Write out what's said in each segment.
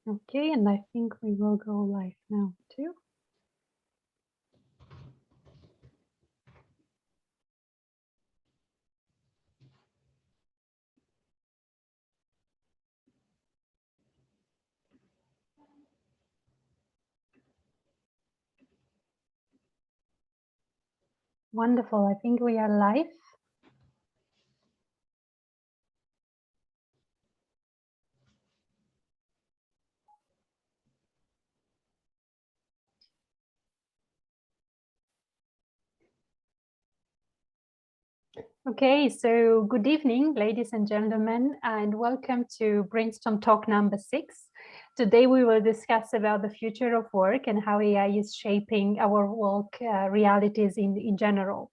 Okay, and I think we will go live now too. Wonderful. I think we are live. Okay, so good evening, ladies and gentlemen, and welcome to Brainstorm Talk number 6. Today we will discuss about the future of work and how AI is shaping our work realities in general.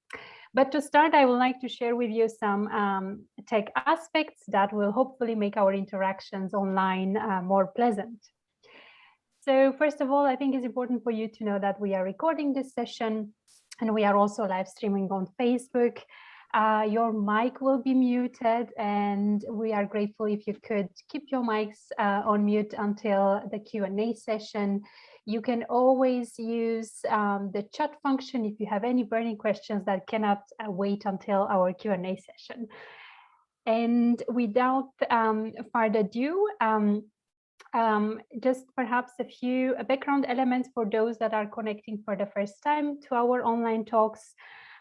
But to start, I would like to share with you some tech aspects that will hopefully make our interactions online more pleasant. So first of all, I think it's important for you to know that we are recording this session and we are also live streaming on Facebook. Your mic will be muted and we are grateful if you could keep your mics on mute until the Q&A session. You can always use the chat function if you have any burning questions that cannot wait until our Q&A session. And without further ado, just perhaps a few background elements for those that are connecting for the first time to our online talks.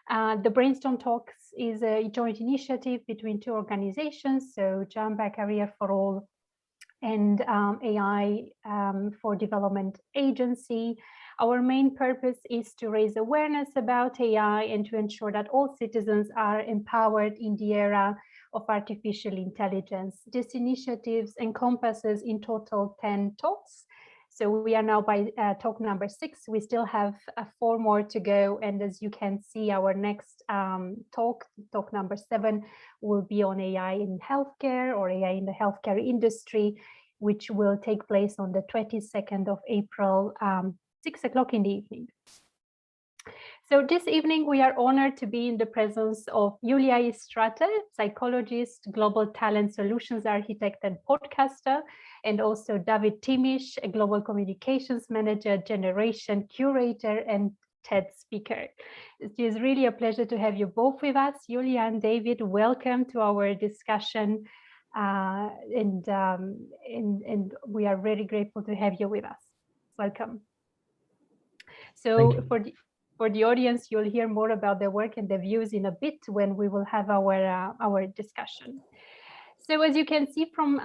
The Brainstorm Talks is a joint initiative between two organizations, so JAMBA Career for All and AI for Development Agency. Our main purpose is to raise awareness about AI and to ensure that all citizens are empowered in the era of artificial intelligence. This initiative encompasses in total 10 talks. So we are now by talk number 6. We still have 4 more to go. And as you can see, our next talk number 7, will be on AI in healthcare or AI in the healthcare industry, which will take place on the 22nd of April, 6 o'clock in the evening. So this evening, we are honored to be in the presence of Julia Istrate, psychologist, global talent solutions architect and podcaster, and also David Timish, a global communications manager, generation curator, and TED speaker. It is really a pleasure to have you both with us. Julia and David, welcome to our discussion. And we are very grateful to have you with us. Welcome. So for the audience, you'll hear more about their work and their views in a bit when we will have our discussion. So as you can see from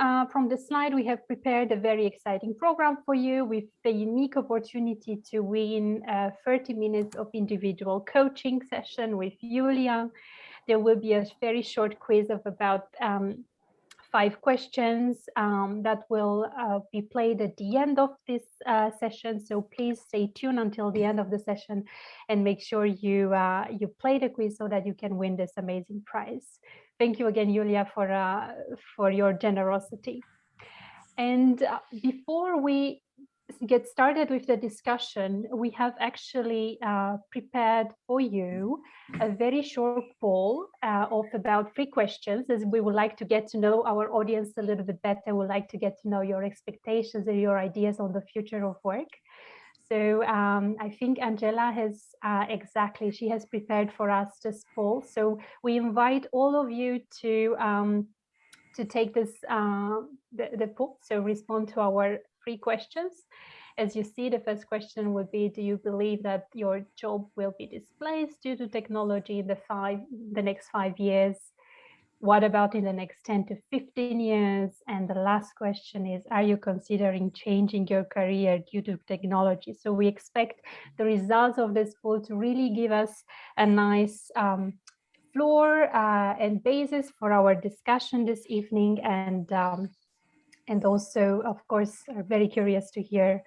the slide, we have prepared a very exciting program for you with the unique opportunity to win 30 minutes of individual coaching session with Julia. There will be a very short quiz of about 5 questions that will be played at the end of this session. So please stay tuned until the end of the session and make sure you play the quiz so that you can win this amazing prize. Thank you again, Julia, for your generosity. And before we get started with the discussion, we have actually prepared for you a very short poll of about 3 questions, as we would like to get to know our audience a little bit better. We'd like to get to know your expectations and your ideas on the future of work. So I think Angela has she has prepared for us this poll. So we invite all of you to take this the poll, so respond to our 3 questions. As you see, the first question would be, do you believe that your job will be displaced due to technology in the next 5 years? What about in the next 10 to 15 years? And the last question is, are you considering changing your career due to technology? So we expect the results of this poll to really give us a nice floor and basis for our discussion this evening, and also, of course, are very curious to hear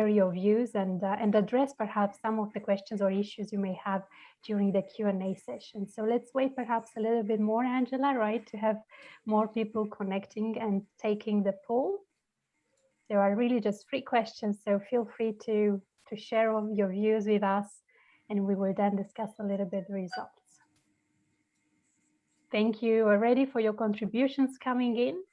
your views and address perhaps some of the questions or issues you may have during the Q&A session. So let's wait perhaps a little bit more, Angela, right, to have more people connecting and taking the poll. There are really just 3 questions, so feel free to share all your views with us, and we will then discuss a little bit the results. Thank you. We're ready for your contributions coming in.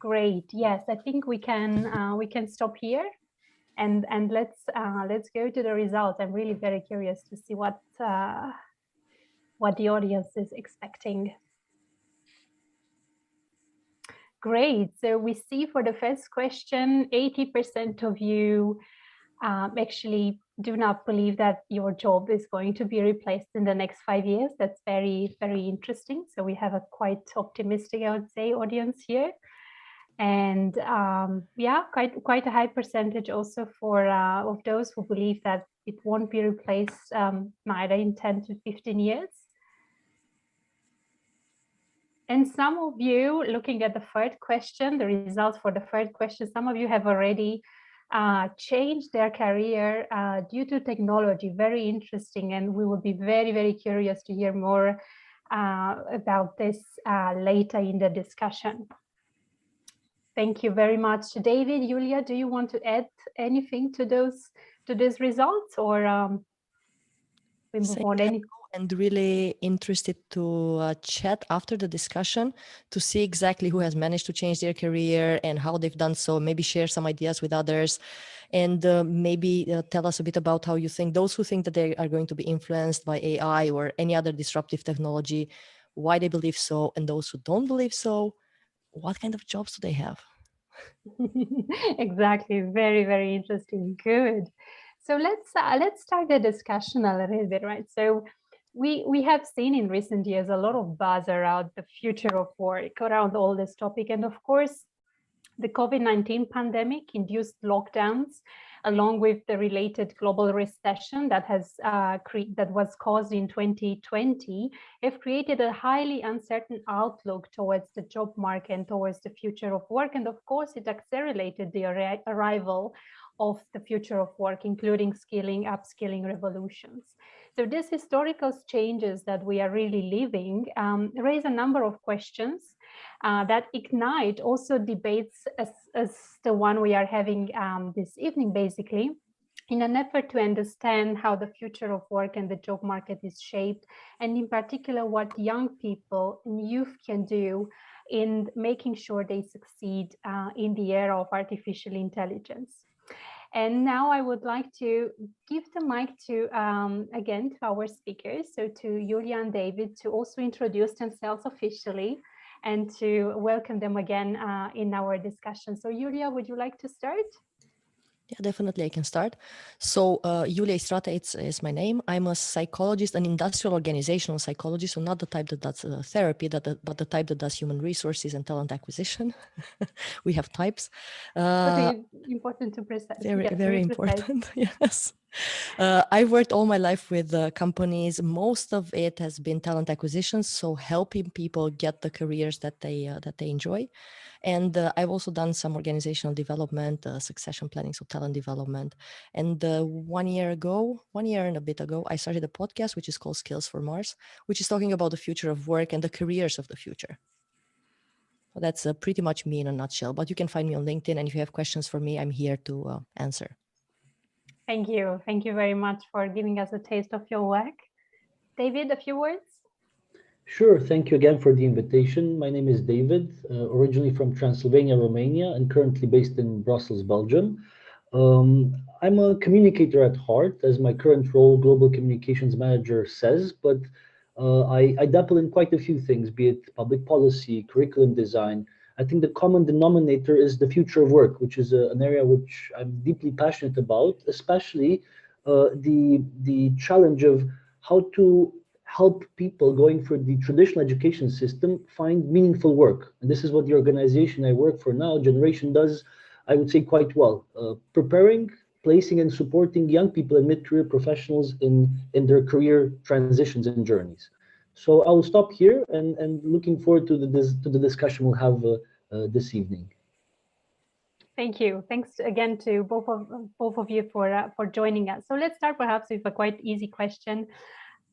Great. Yes, I think we can stop here, and let's go to the results. I'm really very curious to see what the audience is expecting. Great. So we see for the first question, 80% of you actually do not believe that your job is going to be replaced in the next 5 years. That's very, very interesting. So we have a quite optimistic, I would say, audience here. And yeah, quite a high percentage also for of those who believe that it won't be replaced neither in 10 to 15 years. And some of you, looking at the third question, the results for the third question, some of you have already changed their career due to technology. Very interesting, and we will be very, very curious to hear more about this later in the discussion. Thank you very much, David. Julia, do you want to add anything to these results, or we move on? And really interested to chat after the discussion to see exactly who has managed to change their career and how they've done so. Maybe share some ideas with others, and maybe tell us a bit about how you think those who think that they are going to be influenced by AI or any other disruptive technology, why they believe so, and those who don't believe so, what kind of jobs do they have? Exactly. Very, very interesting. Good. So let's start the discussion a little bit, right? So we have seen in recent years a lot of buzz around the future of work, around all this topic, and of course, the COVID-19 pandemic induced lockdowns, along with the related global recession that was caused in 2020, have created a highly uncertain outlook towards the job market and towards the future of work. And of course, it accelerated the arrival of the future of work, including skilling, upskilling revolutions. So these historical changes that we are really living raise a number of questions that ignite also debates as the one we are having this evening, basically, in an effort to understand how the future of work and the job market is shaped, and in particular, what young people and youth can do in making sure they succeed in the era of artificial intelligence. And now I would like to give the mic to, again, to our speakers, so to Julia and David, to also introduce themselves officially and to welcome them again in our discussion. So Julia, would you like to start? Yeah, definitely I can start. So Julia Istrata is my name. I'm a psychologist, an industrial organizational psychologist, so not the type that does therapy, but the type that does human resources and talent acquisition. We have types. Important to precise. Very, yes, very important, yes. I've worked all my life with companies. Most of it has been talent acquisition, so helping people get the careers that they enjoy. And I've also done some organizational development, succession planning, so talent development. And 1 year and a bit ago, I started a podcast, which is called Skills for Mars, which is talking about the future of work and the careers of the future. So that's pretty much me in a nutshell, but you can find me on LinkedIn. And if you have questions for me, I'm here to answer. Thank you. Thank you very much for giving us a taste of your work. David, a few words? Sure. Thank you again for the invitation. My name is David, originally from Transylvania, Romania, and currently based in Brussels, Belgium. I'm a communicator at heart, as my current role, Global Communications Manager, says, but I dabble in quite a few things, be it public policy, curriculum design. I think the common denominator is the future of work, which is an area which I'm deeply passionate about, especially the challenge of how to help people going through the traditional education system find meaningful work. And this is what the organization I work for now, Generation, does, I would say, quite well, preparing, placing, and supporting young people and mid-career professionals in their career transitions and journeys. So I will stop here and looking forward to the discussion we'll have this evening. Thank you. Thanks again to both of you for joining us. So let's start perhaps with a quite easy question.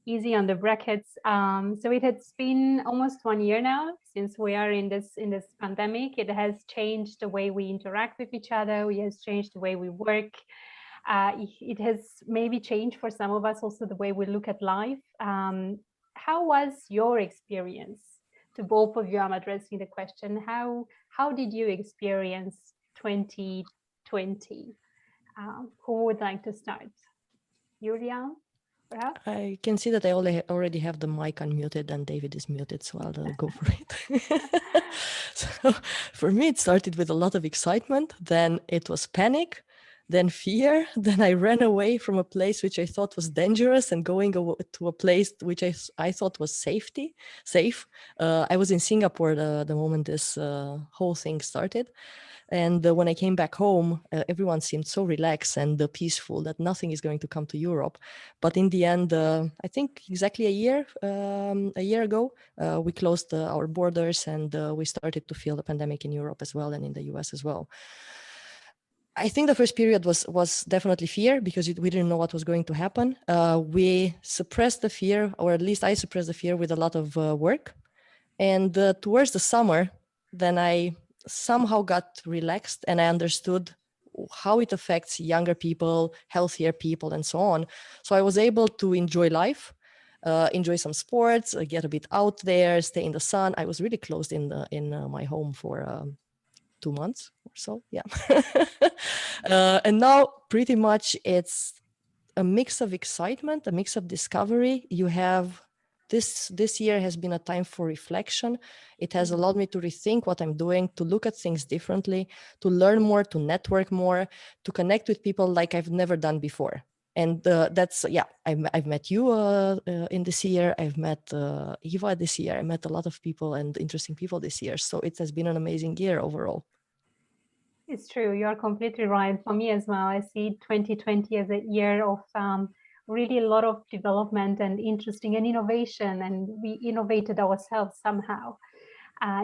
Easy on the brackets. So it has been almost 1 year now since we are in this pandemic. It has changed the way we interact with each other. It has changed the way we work. It has maybe changed for some of us also the way we look at life. How was your experience? To both of you, I'm addressing the question. How how did you experience 2020? Who would like to start? Julia, perhaps? I can see that I already have the mic unmuted and David is muted, so I'll go for it. So for me, it started with a lot of excitement. Then it was panic, then fear. Then I ran away from a place which I thought was dangerous and going to a place which I thought was safe. I was in Singapore the moment this whole thing started. And when I came back home, everyone seemed so relaxed and peaceful that nothing is going to come to Europe. But in the end, I think exactly a year ago, we closed our borders and we started to feel the pandemic in Europe as well and in the US as well. I think the first period was definitely fear because we didn't know what was going to happen. We suppressed the fear, or at least I suppressed the fear with a lot of work. And towards the summer, then I somehow got relaxed and I understood how it affects younger people, healthier people, and so on. So I was able to enjoy life, enjoy some sports, get a bit out there, stay in the sun. I was really closed in my home for 2 months or so, yeah. And now pretty much it's a mix of excitement, a mix of discovery. You have this year has been a time for reflection. It has allowed me to rethink what I'm doing, to look at things differently, to learn more, to network more, to connect with people like I've never done before. And that's, yeah, I've met you in this year. I've met Eva this year. I met a lot of people and interesting people this year. So it has been an amazing year overall. It's true. You're completely right. For me as well, I see 2020 as a year of really a lot of development and interesting and innovation, and we innovated ourselves somehow.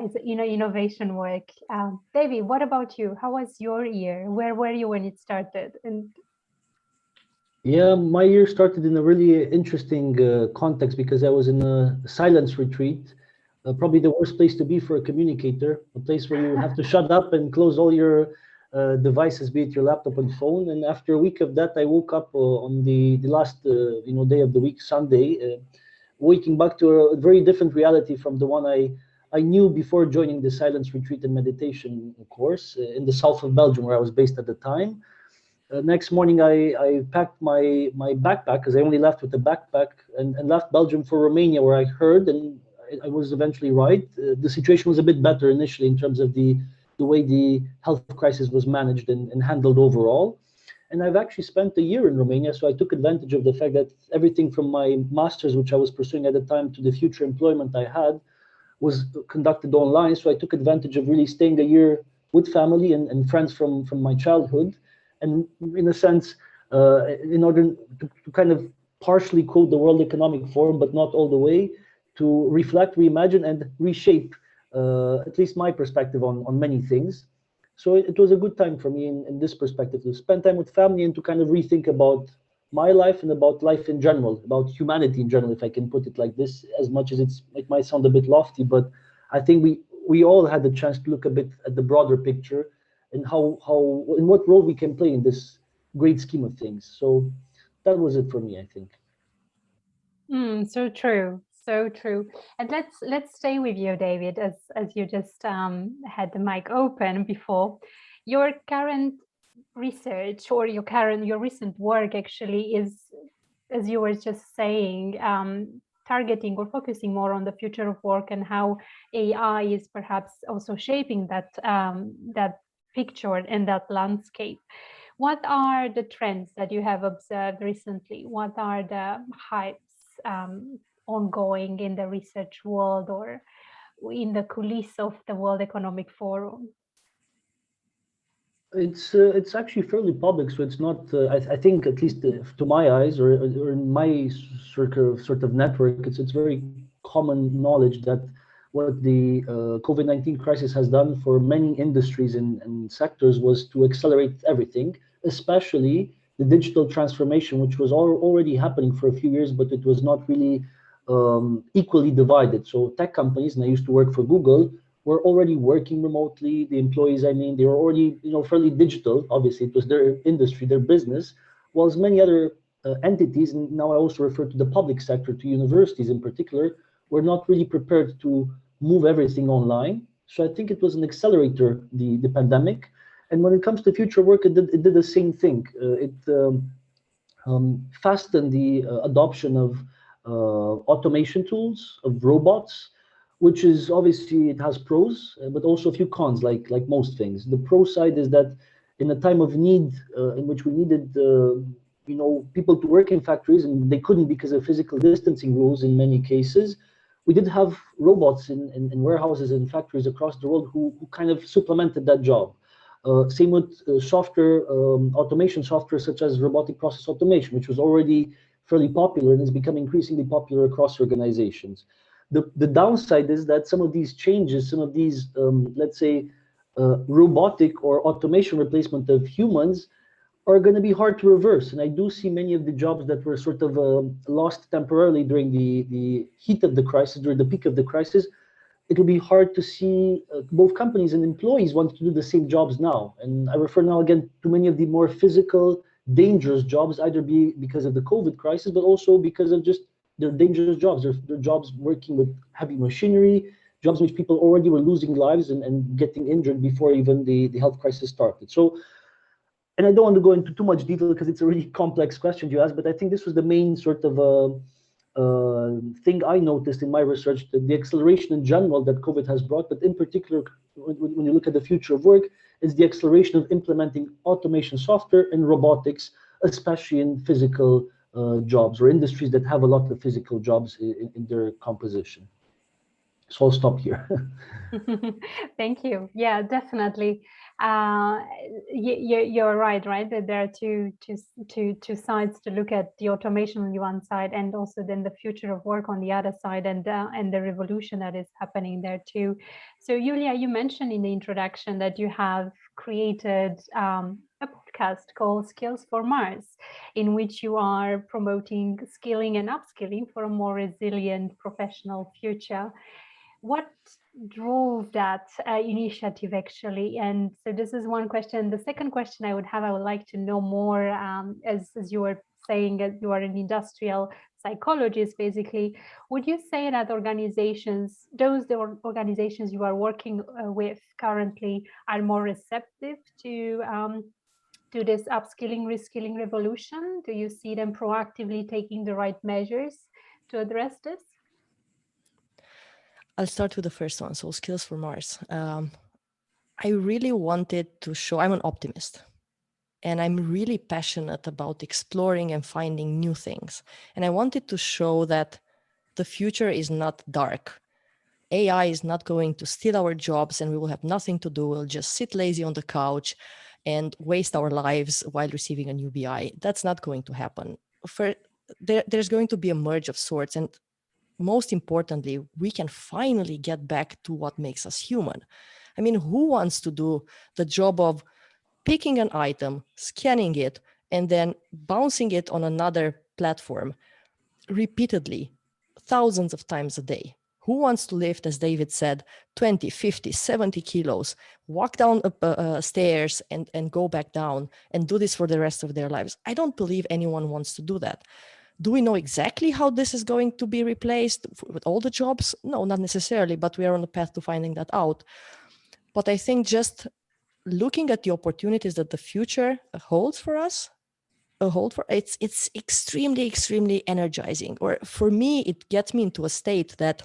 It's innovation work. David, what about you? How was your year? Where were you when it started? And yeah, my year started in a really interesting context because I was in a silence retreat, probably the worst place to be for a communicator, a place where you have to shut up and close all your devices, be it your laptop and phone. And after a week of that, I woke up on the last day of the week, Sunday, waking back to a very different reality from the one I knew before joining the silence retreat and meditation course in the south of Belgium, where I was based at the time. Next morning, I packed my backpack because I only left with the backpack and left Belgium for Romania, where I heard, and I was eventually right. The situation was a bit better initially in terms of the way the health crisis was managed and handled overall. And I've actually spent a year in Romania, so I took advantage of the fact that everything from my master's, which I was pursuing at the time, to the future employment I had, was conducted online. So I took advantage of really staying a year with family and friends from my childhood. And in a sense, in order to kind of partially quote the World Economic Forum, but not all the way, to reflect, reimagine, and reshape at least my perspective on many things. So it was a good time for me in this perspective to spend time with family and to kind of rethink about my life and about life in general, about humanity in general, if I can put it like this, as much as it might sound a bit lofty, but I think we all had the chance to look a bit at the broader picture and how in what role we can play in this great scheme of things. So that was it for me, I think. So true. So true. And let's stay with you, David, as you just had the mic open before. Your current research or your recent work actually is, as you were just saying, targeting or focusing more on the future of work and how AI is perhaps also shaping that picture and that landscape. What are the trends that you have observed recently? What are the hypes ongoing in the research world or in the coulisses of the World Economic Forum? It's actually fairly public, so it's not. I think, at least to my eyes, or in my sort of network, it's very common knowledge that what the COVID-19 crisis has done for many industries and sectors was to accelerate everything, especially the digital transformation, which was already happening for a few years, but it was not really equally divided. So tech companies, and I used to work for Google, were already working remotely. The employees, they were already fairly digital. Obviously, it was their industry, their business, whilst many other entities, and now I also refer to the public sector, to universities in particular, were not really prepared to move everything online. So I think it was an accelerator, the pandemic. And when it comes to future work, it did the same thing. It fastened the adoption of automation tools, of robots, which is obviously, it has pros, but also a few cons, like most things. The pro side is that in a time of need, in which we needed people to work in factories, and they couldn't because of physical distancing rules in many cases, we did have robots in warehouses and factories across the world who kind of supplemented that job. Same with software, automation software such as robotic process automation, which was already fairly popular and is becoming increasingly popular across organizations. The downside is that some of these changes, some of these, let's say, robotic or automation replacement of humans are going to be hard to reverse. And I do see many of the jobs that were sort of lost temporarily during the heat of the crisis, during the peak of the crisis. It will be hard to see both companies and employees want to do the same jobs now. And I refer now again to many of the more physical, dangerous jobs, either because of the COVID crisis, but also because of just their dangerous jobs. They're jobs working with heavy machinery, jobs in which people already were losing lives and getting injured before even the health crisis started. So, and I don't want to go into too much detail because it's a really complex question you asked, but I think this was the main sort of thing I noticed in my research, the acceleration in general that COVID has brought, but in particular, when you look at the future of work, is the acceleration of implementing automation software and robotics, especially in physical jobs or industries that have a lot of physical jobs in their composition. So I'll stop here. Thank you. Yeah, definitely. You're right, that there are two sides to look at: the automation on the one side, and also then the future of work on the other side, and the revolution that is happening there too. So Julia, you mentioned in the introduction that you have created a podcast called Skills for Mars, in which you are promoting skilling and upskilling for a more resilient professional future. What drove that initiative actually? And so this is one question. The second question I would like to know more, as you were saying, you are an industrial psychologist, basically. Would you say that organizations, the organizations you are working with currently, are more receptive to this upskilling, reskilling revolution? Do you see them proactively taking the right measures to address this? I'll start with the first one. So Skills for Mars. I really wanted to show, I'm an optimist, and I'm really passionate about exploring and finding new things. And I wanted to show that the future is not dark. AI is not going to steal our jobs and we will have nothing to do. We'll just sit lazy on the couch and waste our lives while receiving an UBI. That's not going to happen. There's going to be a merge of sorts. And most importantly, we can finally get back to what makes us human. I mean, who wants to do the job of picking an item, scanning it, and then bouncing it on another platform repeatedly, thousands of times a day? Who wants to lift, as David said, 20, 50, 70 kilos, walk down stairs and go back down and do this for the rest of their lives? I don't believe anyone wants to do that. Do we know exactly how this is going to be replaced with all the jobs? No, not necessarily, but we are on the path to finding that out. But I think just looking at the opportunities that the future holds for us, it's extremely, extremely energizing. Or for me, it gets me into a state that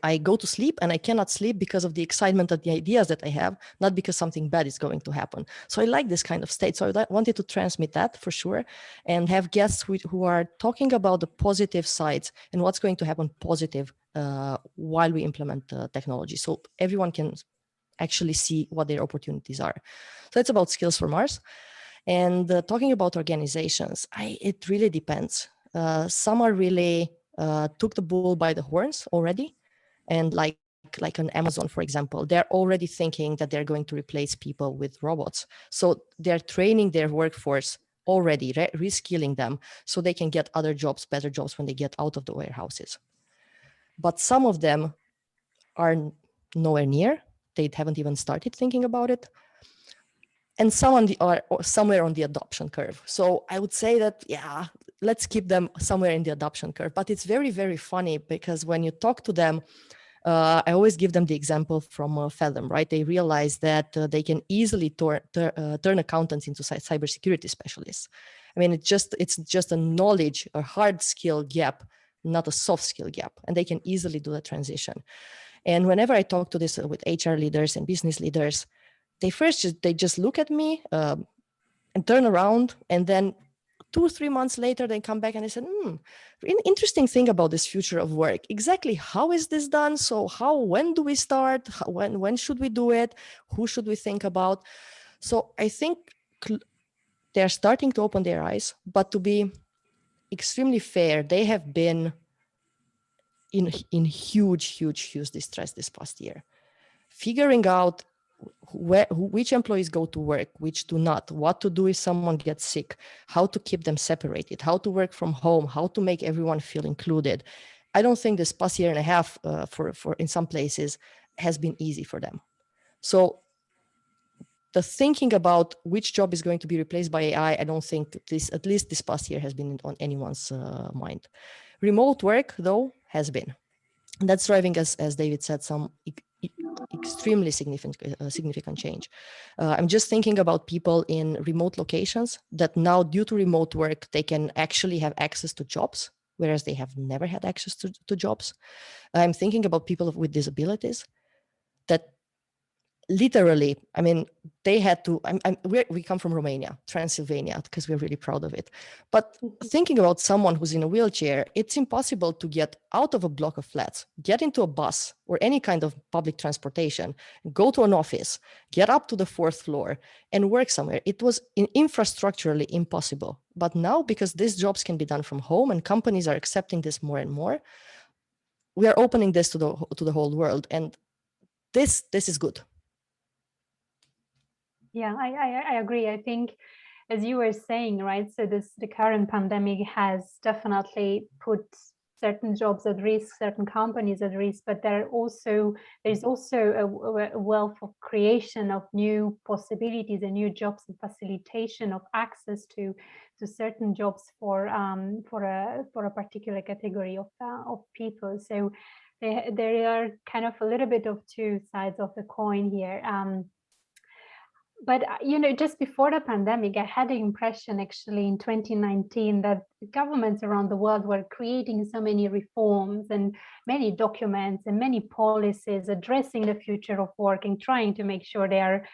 I go to sleep and I cannot sleep because of the excitement of the ideas that I have, not because something bad is going to happen. So I like this kind of state. So I wanted to transmit that for sure, and have guests who are talking about the positive sides and what's going to happen positive while we implement technology. So everyone can actually see what their opportunities are. So it's about Skills for Mars. And talking about organizations, it really depends. Some are really took the bull by the horns already. And like an Amazon, for example, they're already thinking that they're going to replace people with robots. So they're training their workforce already, reskilling them so they can get other jobs, better jobs when they get out of the warehouses. But some of them are nowhere near. They haven't even started thinking about it. And some are somewhere on the adoption curve. So I would say that, yeah, let's keep them somewhere in the adoption curve. But it's very, very funny because when you talk to them, I always give them the example from Fathom, right? They realize that they can easily turn accountants into cybersecurity specialists. I mean, it's just a knowledge, a hard skill gap, not a soft skill gap, and they can easily do the transition. And whenever I talk to this with HR leaders and business leaders, they just look at me and turn around, and then 2 or 3 months later, they come back and they said, interesting thing about this future of work. Exactly how is this done? So when do we start? When should we do it? Who should we think about? So I think they're starting to open their eyes, but to be extremely fair, they have been in huge distress this past year. Figuring out which employees go to work, which do not, what to do if someone gets sick, how to keep them separated, how to work from home, how to make everyone feel included. I don't think this past year and a half for in some places has been easy for them. So the thinking about which job is going to be replaced by AI, I don't think at least this past year has been on anyone's mind. Remote work, though, has been. And that's driving, as David said, some extremely significant change. I'm just thinking about people in remote locations that now, due to remote work, they can actually have access to jobs, whereas they have never had access to jobs. I'm thinking about people with disabilities that literally, I mean, they had to, we come from Romania, Transylvania, because we're really proud of it. But thinking about someone who's in a wheelchair, it's impossible to get out of a block of flats, get into a bus or any kind of public transportation, go to an office, get up to the 4th floor and work somewhere. It was infrastructurally impossible. But now, because these jobs can be done from home and companies are accepting this more and more, we are opening this to the whole world. And this is good. Yeah, I agree. I think, as you were saying, right, so the current pandemic has definitely put certain jobs at risk, certain companies at risk, but there's also a wealth of creation of new possibilities and new jobs and facilitation of access to certain jobs for a particular category of people. So there are kind of a little bit of two sides of the coin here. But, just before the pandemic, I had the impression actually in 2019 that governments around the world were creating so many reforms and many documents and many policies addressing the future of work and trying to make sure they are,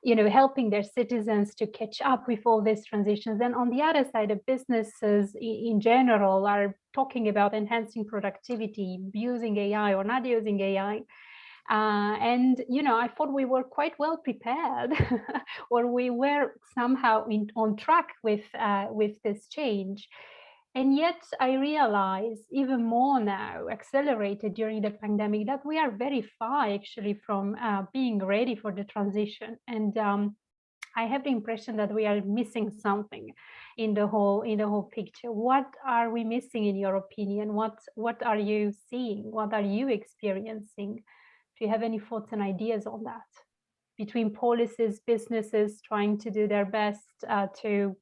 helping their citizens to catch up with all these transitions. And on the other side, the businesses in general are talking about enhancing productivity, using AI or not using AI. And I thought we were quite well prepared, or we were somehow on track with this change. And yet I realize even more now, accelerated during the pandemic, that we are very far actually from being ready for the transition. And I have the impression that we are missing something in the whole picture. What are we missing, in your opinion? What are you seeing? What are you experiencing? Do you have any thoughts and ideas on that? Between policies, businesses trying to do their best to,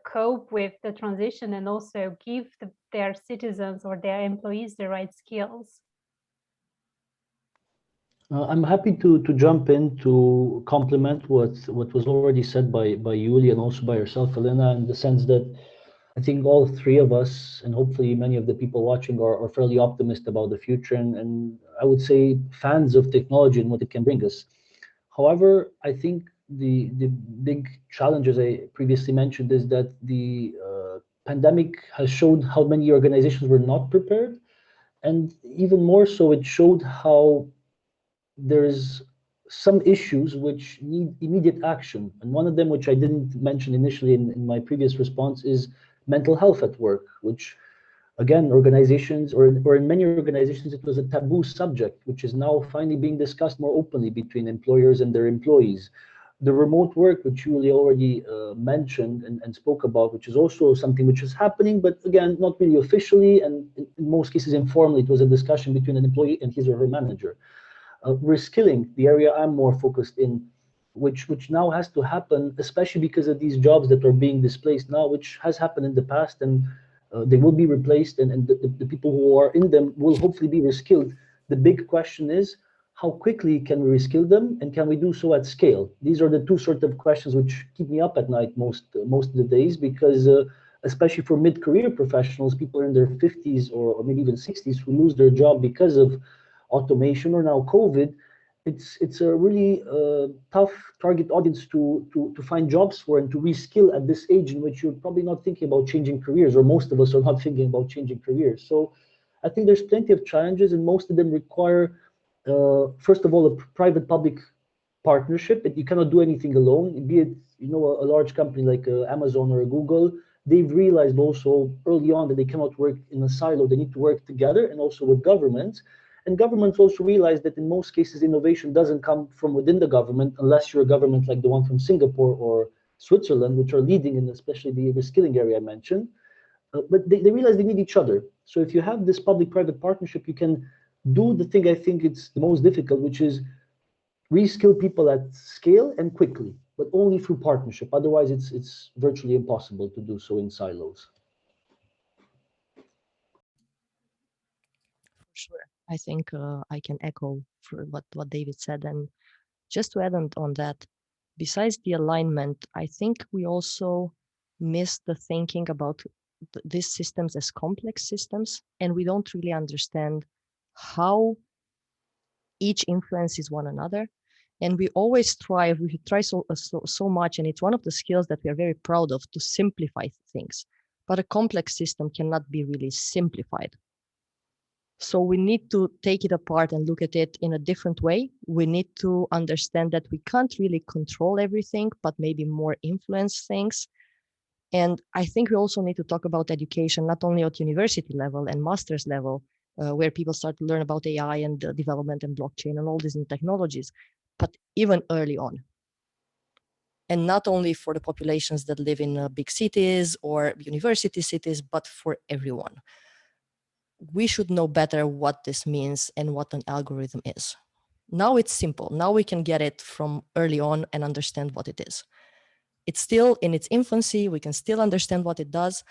cope with the transition and also give their citizens or their employees the right skills. I'm happy to jump in to complement what was already said by Yuli and also by yourself, Elena, in the sense that I think all three of us, and hopefully many of the people watching, are fairly optimistic about the future, and I would say fans of technology and what it can bring us. However, I think the big challenge, as I previously mentioned, is that the pandemic has showed how many organizations were not prepared, and even more so, it showed how there's some issues which need immediate action. And one of them, which I didn't mention initially in my previous response, is mental health at work, which again, organizations, or in many organizations, it was a taboo subject, which is now finally being discussed more openly between employers and their employees. The remote work, which Julie already mentioned and spoke about, which is also something which is happening, but again, not really officially, and in most cases informally. It was a discussion between an employee and his or her manager. Reskilling, the area I'm more focused in, which now has to happen, especially because of these jobs that are being displaced now, which has happened in the past, and they will be replaced, and the people who are in them will hopefully be reskilled. The big question is, how quickly can we reskill them, and can we do so at scale? These are the two sort of questions which keep me up at night most of the days, because especially for mid-career professionals, people in their 50s or maybe even 60s who lose their job because of automation or now COVID, it's a really tough target audience to find jobs for and to reskill at this age in which you're probably not thinking about changing careers, or most of us are not thinking about changing careers. So I think there's plenty of challenges, and most of them require, first of all, a private-public partnership. You cannot do anything alone, be it a large company like Amazon or Google. They've realized also early on that they cannot work in a silo. They need to work together, and also with governments. And governments also realize that in most cases, innovation doesn't come from within the government, unless you're a government like the one from Singapore or Switzerland, which are leading in especially the reskilling area I mentioned. But they realize they need each other. So if you have this public-private partnership, you can do the thing I think it's the most difficult, which is reskill people at scale and quickly, but only through partnership. Otherwise, it's virtually impossible to do so in silos. For sure. I think I can echo for what David said. And just to add on that, besides the alignment, I think we also miss the thinking about these systems as complex systems, and we don't really understand how each influences one another. And we always we try so much, and it's one of the skills that we are very proud of, to simplify things. But a complex system cannot be really simplified. So we need to take it apart and look at it in a different way. We need to understand that we can't really control everything, but maybe more influence things. And I think we also need to talk about education, not only at university level and master's level, where people start to learn about AI and development and blockchain and all these new technologies, but even early on. And not only for the populations that live in big cities or university cities, but for everyone. We should know better what this means and what an algorithm is. Now it's simple. Now we can get it from early on and understand what it is. It's still in its infancy. We can still understand what it does.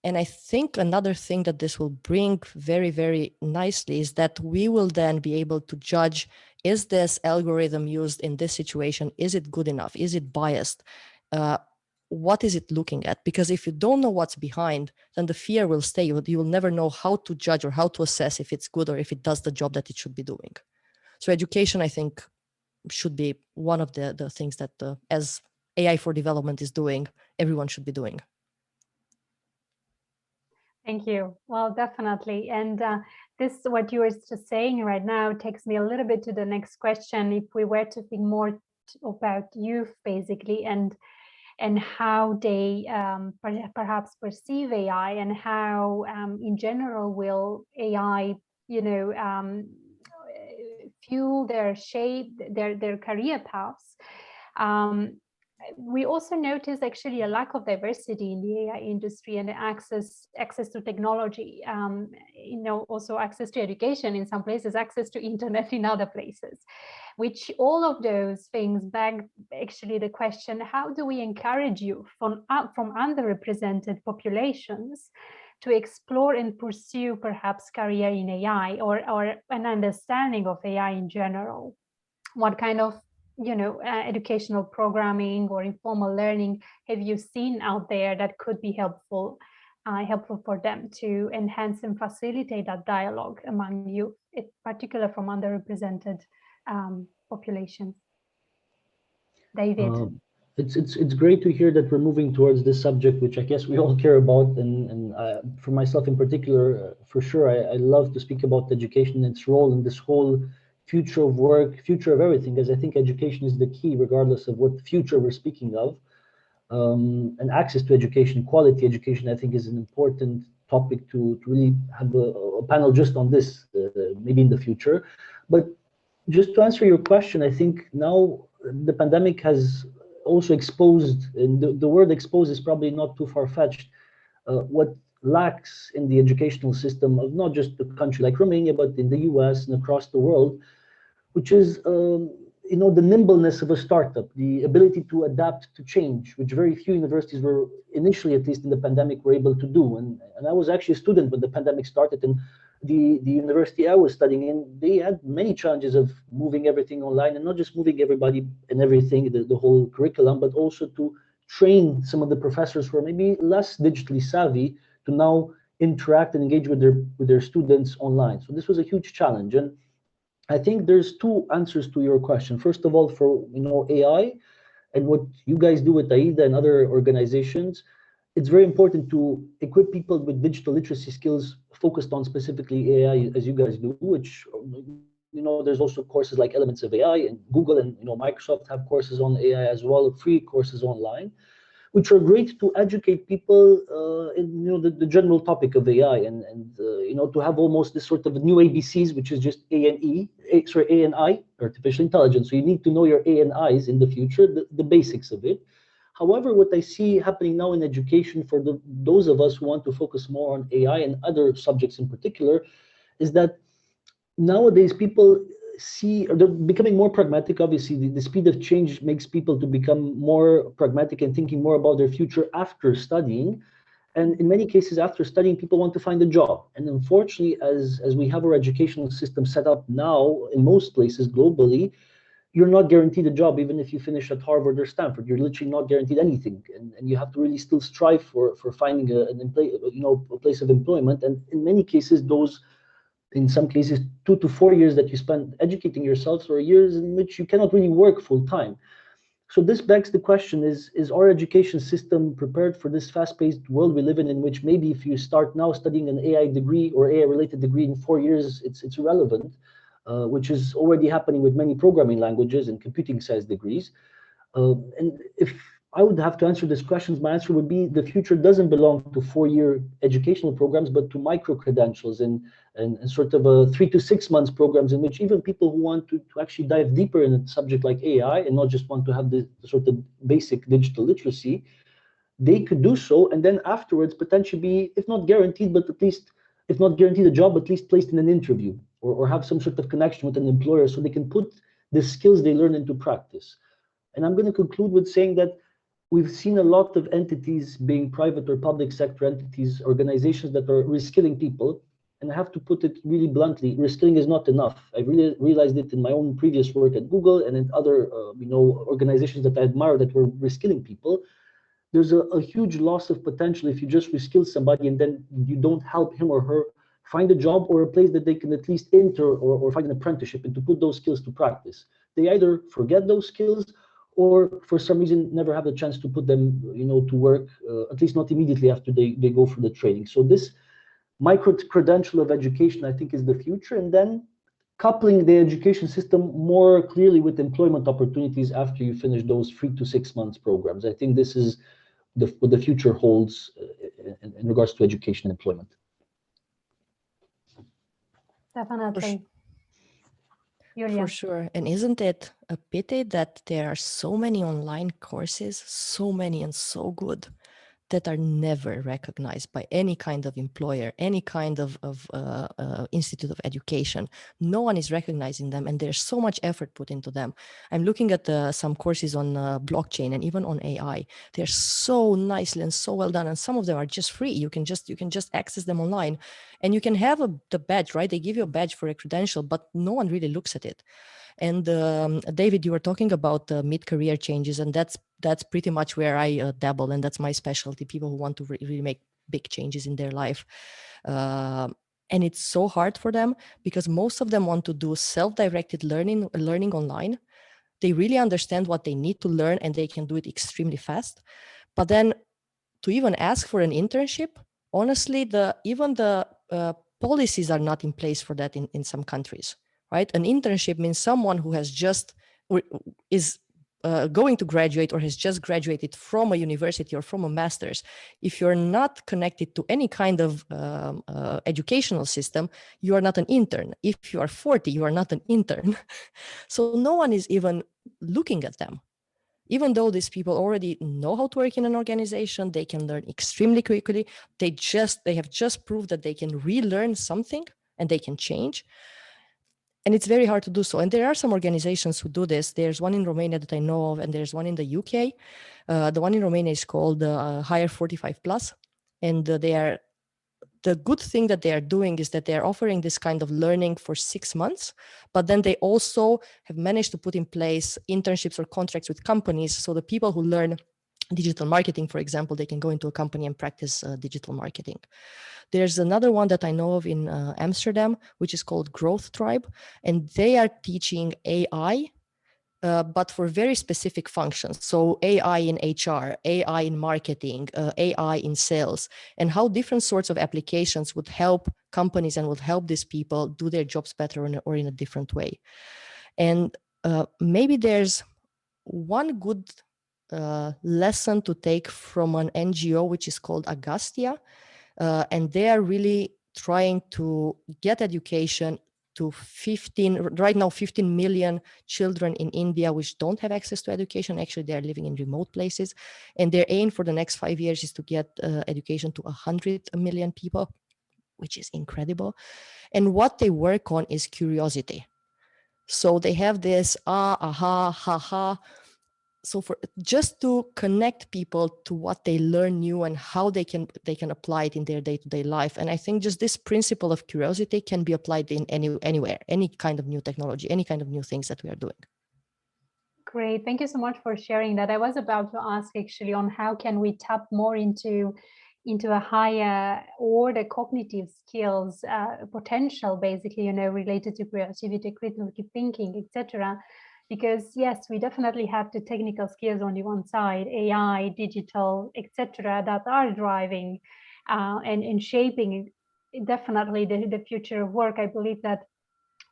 And I think another thing that this will bring very, very nicely is that we will then be able to judge, is this algorithm used in this situation? Is it good enough? Is it biased? What is it looking at? Because if you don't know what's behind, then the fear will stay. You will never know how to judge or how to assess if it's good or if it does the job that it should be doing. So education, I think, should be one of the things that as AI for development is doing, everyone should be doing. Thank you. Well, definitely. And this, what you were just saying right now, takes me a little bit to the next question. If we were to think more about youth, basically, and how they perhaps perceive AI, and how in general will AI, fuel their their career paths. We also notice actually a lack of diversity in the AI industry and the access to technology, also access to education in some places, access to internet in other places, which all of those things beg actually the question, how do we encourage youth from underrepresented populations to explore and pursue perhaps career in AI, or an understanding of AI in general? What kind of educational programming or informal learning have you seen out there that could be helpful for them to enhance and facilitate that dialogue among youth, in particular from underrepresented populations? David. It's great to hear that we're moving towards this subject, which I guess we all care about, and for myself in particular, for sure, I love to speak about education and its role in this whole future of work, future of everything, because I think education is the key, regardless of what future we're speaking of. And access to education, quality education, I think is an important topic to really have a panel just on this, maybe in the future. But just to answer your question, I think now the pandemic has also exposed, and the word exposed is probably not too far-fetched, what lacks in the educational system of not just a country like Romania, but in the US and across the world, which is the nimbleness of a startup, the ability to adapt to change, which very few universities were initially, at least in the pandemic, were able to do. And I was actually a student when the pandemic started, and the university I was studying in, they had many challenges of moving everything online, and not just moving everybody and everything, the whole curriculum, but also to train some of the professors who are maybe less digitally savvy to now interact and engage with their students online. So this was a huge challenge. And I think there's two answers to your question. First of all, for AI and what you guys do with AIDA and other organizations, it's very important to equip people with digital literacy skills focused on specifically AI, as you guys do, which, there's also courses like Elements of AI, and Google and Microsoft have courses on AI as well, free courses online, which are great to educate people in the general topic of AI, and to have almost this sort of new ABCs, which is just A and I, artificial intelligence. So you need to know your A and I's in the future, the basics of it. However, what I see happening now in education for those of us who want to focus more on AI and other subjects in particular, is that nowadays people they're becoming more pragmatic. Obviously, the speed of change makes people to become more pragmatic and thinking more about their future after studying. And in many cases, after studying, people want to find a job. And unfortunately, as we have our educational system set up now in most places globally, you're not guaranteed a job, even if you finish at Harvard or Stanford. You're literally not guaranteed anything, and you have to really still strive for finding a place of employment. And in many cases, in some cases, 2 to 4 years that you spend educating yourselves, or years in which you cannot really work full time. So this begs the question: is our education system prepared for this fast-paced world we live in which maybe if you start now studying an AI degree or AI-related degree, in 4 years, it's irrelevant. Which is already happening with many programming languages and computing science degrees. And if I would have to answer these questions, my answer would be the future doesn't belong to 4-year educational programs, but to micro-credentials and sort of a 3 to 6 months programs, in which even people who want to actually dive deeper in a subject like AI and not just want to have the sort of basic digital literacy, they could do so, and then afterwards potentially be, if not guaranteed, but at least, if not guaranteed a job, at least placed in an interview, or have some sort of connection with an employer so they can put the skills they learn into practice. And I'm going to conclude with saying that we've seen a lot of entities, being private or public sector entities, organizations that are reskilling people. And I have to put it really bluntly, reskilling is not enough. I really realized it in my own previous work at Google and in other organizations that I admire that were reskilling people. There's a huge loss of potential if you just reskill somebody and then you don't help him or her find a job or a place that they can at least enter, or find an apprenticeship, and to put those skills to practice. They either forget those skills or for some reason never have the chance to put them to work, at least not immediately after they go for the training. So this micro credential of education, I think, is the future, and then coupling the education system more clearly with employment opportunities after you finish those 3 to 6 months programs. I think this is what the future holds in regards to education and employment. Definitely. Julia. For sure. And isn't it a pity that there are so many online courses, so many and so good, that are never recognized by any kind of employer, any kind of institute of education. No one is recognizing them, and there's so much effort put into them. I'm looking at some courses on blockchain and even on AI. They're so nicely and so well done, and some of them are just free. You can just access them online, and you can have the badge, right? They give you a badge for a credential, but no one really looks at it. And David, you were talking about mid-career changes, and that's pretty much where I dabble, and that's my specialty. People who want to really make big changes in their life, and it's so hard for them because most of them want to do self-directed learning online. They really understand what they need to learn, and they can do it extremely fast. But then, to even ask for an internship, honestly, even the policies are not in place for that in some countries. Right? An internship means someone who has just is going to graduate or has just graduated from a university or from a master's. If you're not connected to any kind of educational system, you are not an intern. If you are 40, you are not an intern. So no one is even looking at them. Even though these people already know how to work in an organization, they can learn extremely quickly. They have just proved that they can relearn something and they can change. And it's very hard to do so. And there are some organizations who do this. There's one in Romania that I know of, and there's one in the UK. The one in Romania is called Hire 45 Plus. And they are the good thing that they are doing is that they are offering this kind of learning for 6 months, but then they also have managed to put in place internships or contracts with companies. So the people who learn digital marketing, for example, they can go into a company and practice digital marketing. There's another one that I know of in Amsterdam, which is called Growth Tribe, and they are teaching AI, but for very specific functions. So AI in HR, AI in marketing, AI in sales, and how different sorts of applications would help companies and would help these people do their jobs better or in a different way. And maybe there's one good lesson to take from an NGO, which is called Agastya. And they are really trying to get education to 15 million children in India which don't have access to education. Actually, they're living in remote places. And their aim for the next 5 years is to get education to 100 million people, which is incredible. And what they work on is curiosity. So they have this aha, ha, ha. So for just to connect people to what they learn new and how they can apply it in their day-to-day life. And I think just this principle of curiosity can be applied in anywhere, any kind of new technology, any kind of new things that we are doing. Great, thank you so much for sharing that. I was about to ask actually on how can we tap more into a higher order cognitive skills potential, basically, you know, related to creativity, critical thinking, etc. Because yes, we definitely have the technical skills on the one side, AI, digital, etc., that are driving and shaping definitely the future of work. I believe that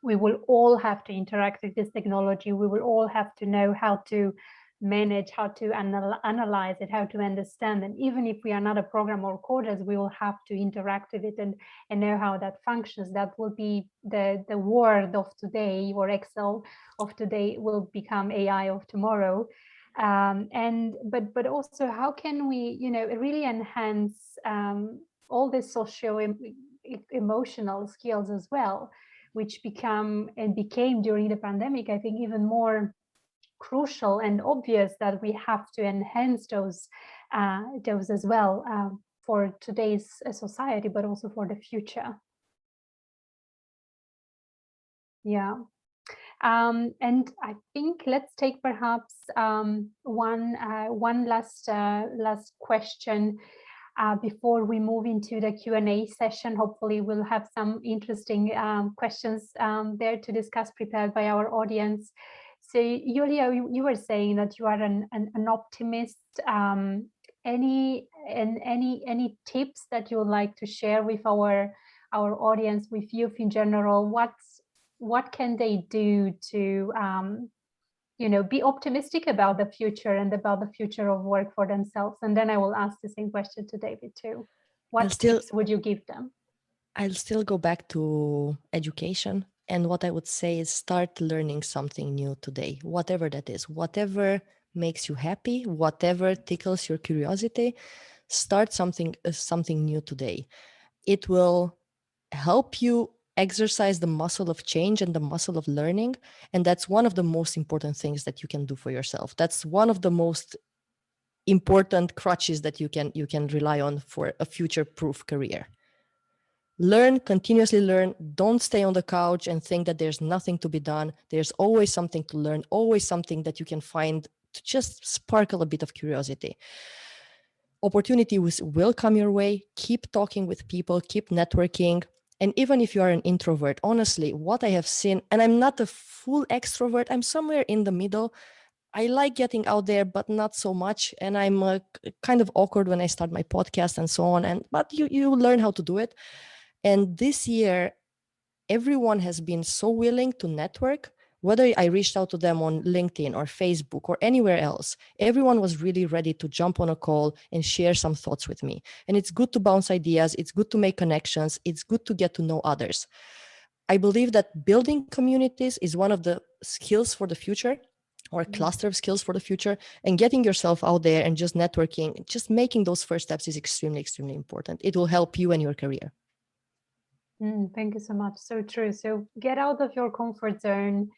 we will all have to interact with this technology. We will all have to know how to manage, how to analyze it, how to understand. And even if we are not a programmer or coders, we will have to interact with it and know how that functions. That will be the Word of today, or Excel of today will become AI of tomorrow. But also, how can we, you know, really enhance all the socio-emotional skills as well, which became during the pandemic, I think, even more crucial and obvious that we have to enhance those as well for today's society, but also for the future. Yeah. And I think let's take perhaps one last question before we move into the Q&A session. Hopefully we'll have some interesting questions there to discuss, prepared by our audience. So Julia, you were saying that you are an optimist. Any tips that you would like to share with our audience, with youth in general? What can they do to you know, be optimistic about the future and about the future of work for themselves? And then I will ask the same question to David too. What tips would you give them? I'll still go back to education. And what I would say is start learning something new today, whatever that is, whatever makes you happy, whatever tickles your curiosity, start something new today. It will help you exercise the muscle of change and the muscle of learning. And that's one of the most important things that you can do for yourself. That's one of the most important crutches that you can rely on for a future-proof career. Learn, continuously learn. Don't stay on the couch and think that there's nothing to be done. There's always something to learn, always something that you can find to just sparkle a bit of curiosity. Opportunities will come your way. Keep talking with people, keep networking. And even if you are an introvert, honestly, what I have seen, and I'm not a full extrovert, I'm somewhere in the middle. I like getting out there, but not so much. And I'm kind of awkward when I start my podcast and so on. But you learn how to do it. And this year, everyone has been so willing to network. Whether I reached out to them on LinkedIn or Facebook or anywhere else, everyone was really ready to jump on a call and share some thoughts with me. And it's good to bounce ideas. It's good to make connections. It's good to get to know others. I believe that building communities is one of the skills for the future, or a cluster of skills for the future, and getting yourself out there and just networking, just making those first steps is extremely, extremely important. It will help you and your career. Thank you so much. So true. So get out of your comfort zone,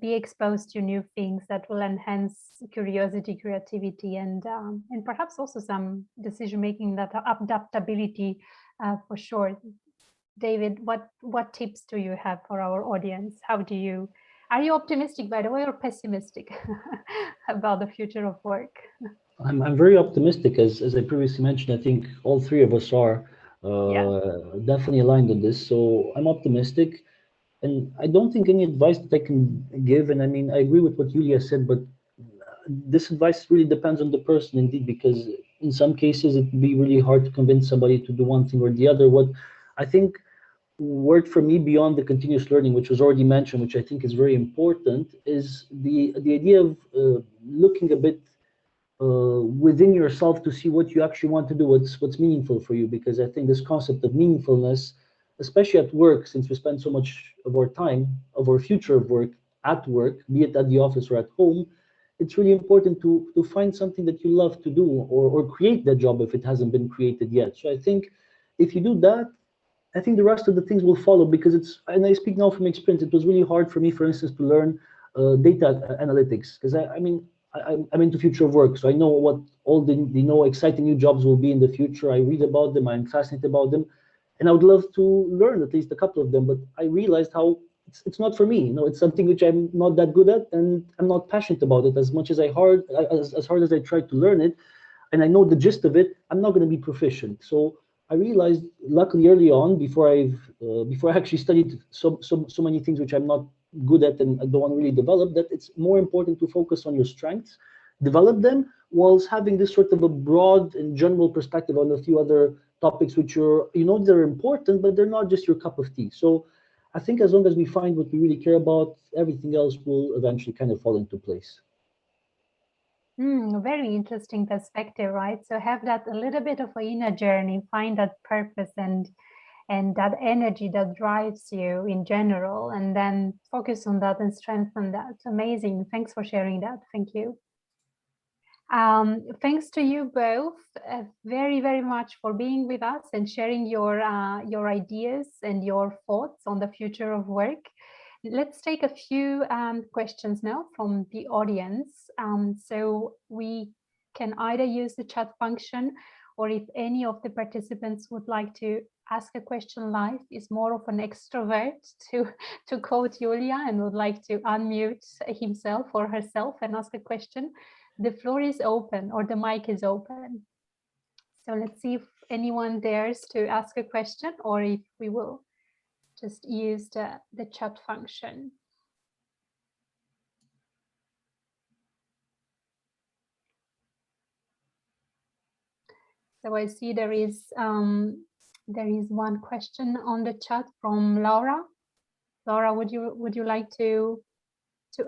be exposed to new things that will enhance curiosity, creativity, and perhaps also some decision making, that adaptability for sure. David, what tips do you have for our audience? Are you optimistic, by the way, or pessimistic about the future of work? I'm very optimistic, as I previously mentioned. I think all three of us are definitely aligned on this. So I'm optimistic, and I don't think any advice that I can give. And I mean, I agree with what Julia said, but this advice really depends on the person, indeed, because in some cases it would be really hard to convince somebody to do one thing or the other. What I think worked for me beyond the continuous learning, which was already mentioned, which I think is very important, is the idea of looking a bit within yourself to see what you actually want to do, what's meaningful for you. Because I think this concept of meaningfulness, especially at work, since we spend so much of our time, of our future of work at work, be it at the office or at home, it's really important to find something that you love to do, or create that job if it hasn't been created yet. So I think if you do that, I think the rest of the things will follow, because and I speak now from experience, it was really hard for me, for instance, to learn data analytics, because I mean, I'm into future of work, so I know what all the exciting new jobs will be in the future. I read about them, I'm fascinated about them, and I would love to learn at least a couple of them, but I realized how it's not for me. It's something which I'm not that good at, and I'm not passionate about it as much as as hard as I tried to learn it, and I know the gist of it. I'm not going to be proficient. So I realized, luckily, early on, before I actually studied so many things which I'm not good at and I don't want to really develop, that it's more important to focus on your strengths, develop them, whilst having this sort of a broad and general perspective on a few other topics which they're important, but they're not just your cup of tea. So I think as long as we find what we really care about, everything else will eventually kind of fall into place. Very interesting perspective, right? So have that a little bit of an inner journey, find that purpose and that energy that drives you in general, and then focus on that and strengthen that. Amazing. Thanks for sharing that. Thank you. Thanks to you both very, very much for being with us and sharing your ideas and your thoughts on the future of work. Let's take a few questions now from the audience. So we can either use the chat function, or if any of the participants would like to ask a question live, is more of an extrovert, to quote Julia, and would like to unmute himself or herself and ask a question, the floor is open, or the mic is open. So let's see if anyone dares to ask a question, or if we will just use the chat function. So I see there is one question on the chat from Laura. Laura, would you like to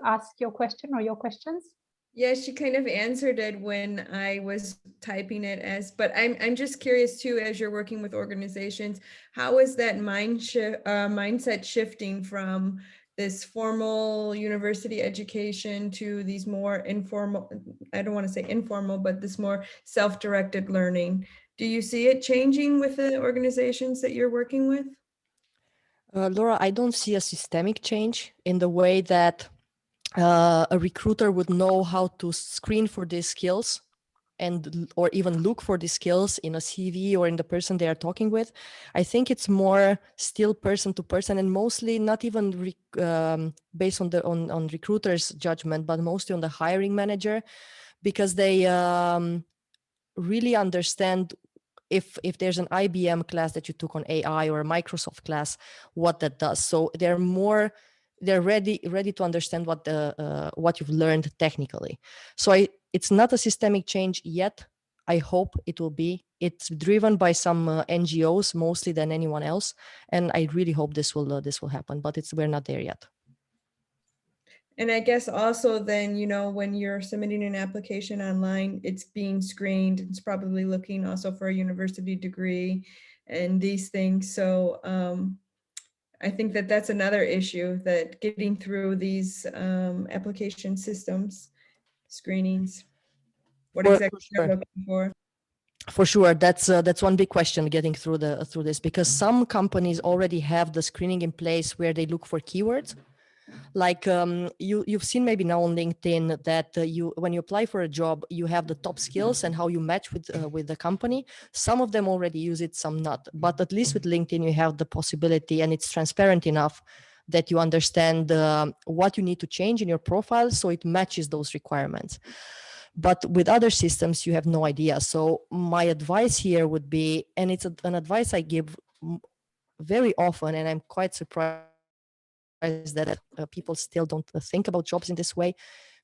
ask your question or your questions? Yeah, she kind of answered it when I was typing it but I'm just curious too, as you're working with organizations, how is that mindset shifting from this formal university education to these more informal, I don't want to say informal, but this more self-directed learning? Do you see it changing with the organizations that you're working with? Laura, I don't see a systemic change in the way that a recruiter would know how to screen for these skills or even look for these skills in a CV or in the person they are talking with. I think it's more still person to person, and mostly not even based on recruiters' judgment, but mostly on the hiring manager, because they really understand if there's an IBM class that you took on AI or a Microsoft class, what that does. So they're ready to understand what you've learned technically. So it's not a systemic change yet. I hope it will be. It's driven by some NGOs mostly than anyone else, and I really hope this will happen. But we're not there yet. And I guess also then, when you're submitting an application online, it's being screened. It's probably looking also for a university degree and these things. So I think that's another issue, that getting through these application systems, screenings, what exactly you're looking for. For sure, that's one big question, getting through this, because some companies already have the screening in place where they look for keywords. Like you've seen maybe now on LinkedIn that when you apply for a job, you have the top skills and how you match with the company. Some of them already use it, some not. But at least with LinkedIn, you have the possibility, and it's transparent enough that you understand what you need to change in your profile so it matches those requirements. But with other systems, you have no idea. So my advice here would be, and it's an advice I give very often, and I'm quite surprised that people still don't think about jobs in this way.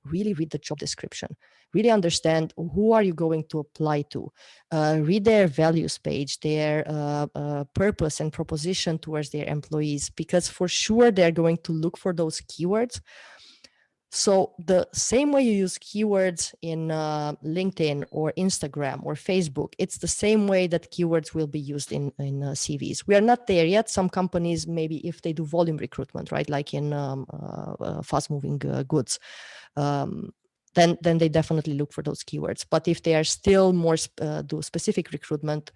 Really read the job description, really understand who are you going to apply to, read their values page, their purpose and proposition towards their employees, because for sure they're going to look for those keywords. So the same way you use keywords in LinkedIn or Instagram or Facebook, it's the same way that keywords will be used in CVs. We are not there yet. Some companies, maybe if they do volume recruitment, right, like in fast-moving goods, then they definitely look for those keywords. But if they are still more do specific recruitment,